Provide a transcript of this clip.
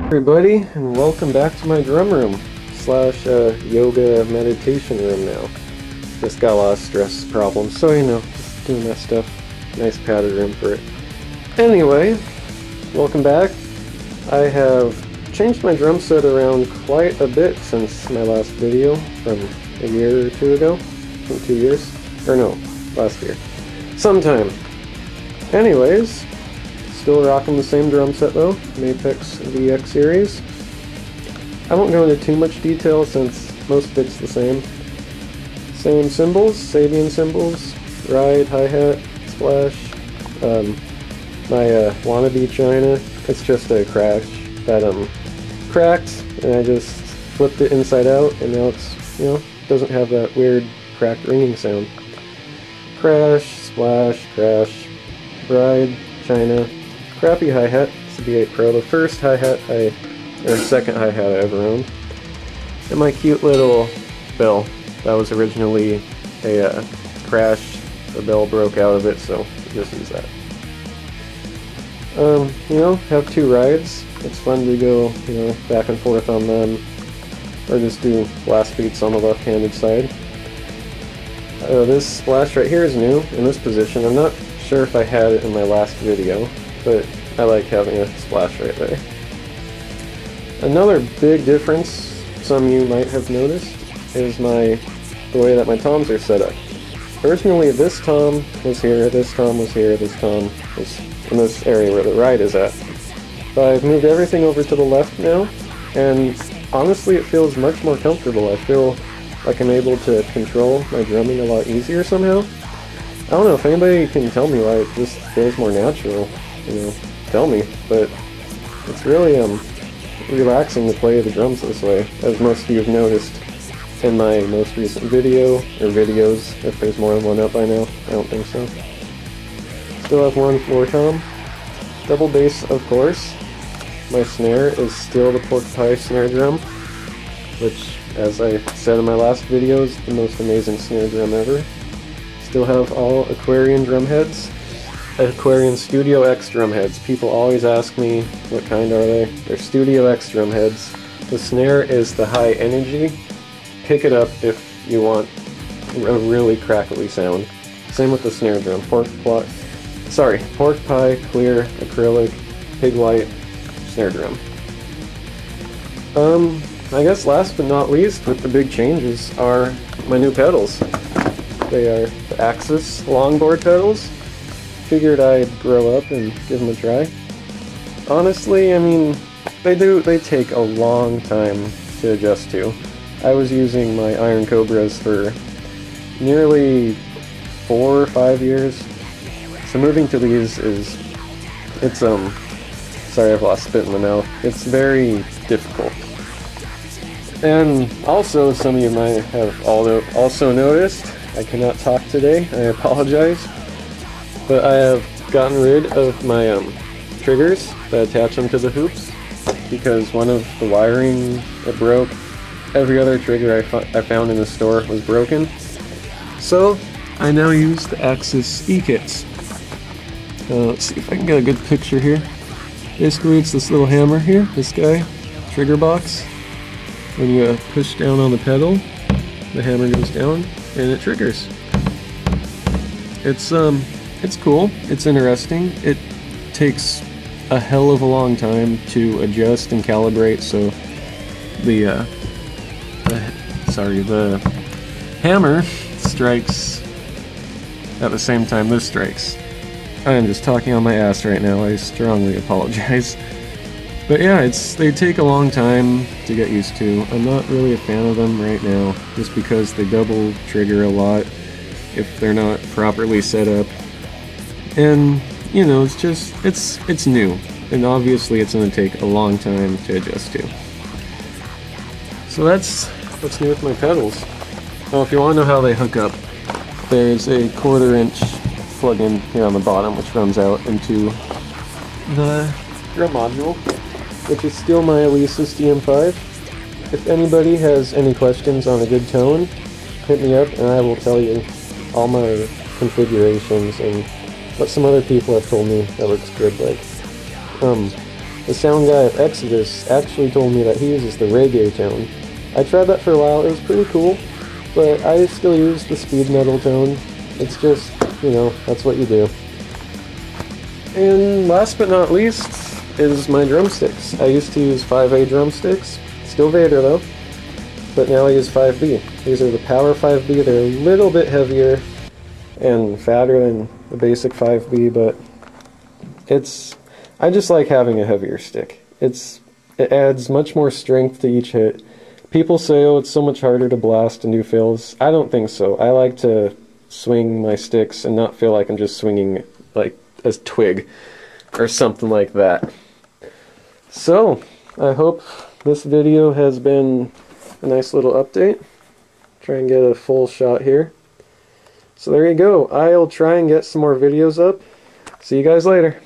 Everybody, and welcome back to my drum room slash yoga meditation room now. Just got a lot of stress problems, so just doing that stuff. Nice padded room for it. Anyway, welcome back. I have changed my drum set around quite a bit since my last video from a year or two ago. From 2 years? Or no, last year. Sometime. Anyways, still rocking the same drum set though, Apex VX series. I won't go into too much detail since most of it's the same. Same cymbals, Sabian cymbals, ride, hi-hat, splash. My wannabe China, it's just a crash that cracked, and I just flipped it inside out, and now it's, doesn't have that weird cracked ringing sound. Crash, splash, crash, ride, China. Crappy hi-hat, it's a B8 Pro, the first hi-hat or second hi-hat I ever owned. And my cute little bell, that was originally a crash, the bell broke out of it, so I just use that. Have two rides, it's fun to go, back and forth on them, or just do blast beats on the left-handed side. This splash right here is new, in this position. I'm not sure if I had it in my last video, but I like having a splash right there. Another big difference, some of you might have noticed, is the way that my toms are set up. Originally this tom was here, this tom was here, this tom was in this area where the ride is at. But I've moved everything over to the left now, and honestly it feels much more comfortable. I feel like I'm able to control my drumming a lot easier somehow. I don't know if anybody can tell me why it just feels more natural, tell me, but it's really relaxing to play the drums this way, as most of you have noticed in my most recent video, or videos, if there's more than one up by now. I don't think so. Still have one floor tom. Double bass, of course. My snare is still the pork pie snare drum, which, as I said in my last video, is the most amazing snare drum ever. Still have all Aquarian drum heads. Aquarian Studio X drum heads. People always ask me what kind are they. They're Studio X drum heads. The snare is the high energy. Pick it up if you want a really crackly sound. Same with the snare drum. Pork pie, clear, acrylic, pig white, snare drum. I guess last but not least, with the big changes, are my new pedals. They are the Axis longboard pedals. Figured I'd grow up and give them a try. Honestly, they take a long time to adjust to. I was using my Iron Cobras for nearly 4 or 5 years. So moving to these sorry, I've lost spit in the mouth. It's very difficult. And also, some of you might have also noticed, I cannot talk today, I apologize. But I have gotten rid of my triggers that attach them to the hoops, because one of the wiring that broke. Every other trigger I found in the store was broken. So I now use the Axis E-kits. Let's see if I can get a good picture here. Basically it's this little hammer here, this guy, trigger box. When you push down on the pedal, the hammer goes down and it triggers. It's cool, it's interesting. It takes a hell of a long time to adjust and calibrate, so the hammer strikes at the same time this strikes. I am just talking on my ass right now, I strongly apologize. But yeah, they take a long time to get used to. I'm not really a fan of them right now, just because they double trigger a lot if they're not properly set up. And, it's new, and obviously it's going to take a long time to adjust to. So that's what's new with my pedals. Now if you want to know how they hook up, there's a 1/4 inch plug-in here on the bottom which runs out into the drum module, which is still my Alesis DM5. If anybody has any questions on a good tone, hit me up and I will tell you all my configurations and what some other people have told me that looks good. Like, the sound guy at Exodus actually told me that he uses the reggae tone. I tried that for a while, it was pretty cool, but I still use the speed metal tone. It's just, you know, that's what you do. And last but not least is my drumsticks. I used to use 5A drumsticks, still Vader though, but now I use 5B. These are the Power 5B, they're a little bit heavier and fatter than the basic 5B, but I just like having a heavier stick. It adds much more strength to each hit. People say, oh, it's so much harder to blast and do fills. I don't think so. I like to swing my sticks and not feel like I'm just swinging like a twig or something like that. So, I hope this video has been a nice little update. Try and get a full shot here. So there you go. I'll try and get some more videos up. See you guys later.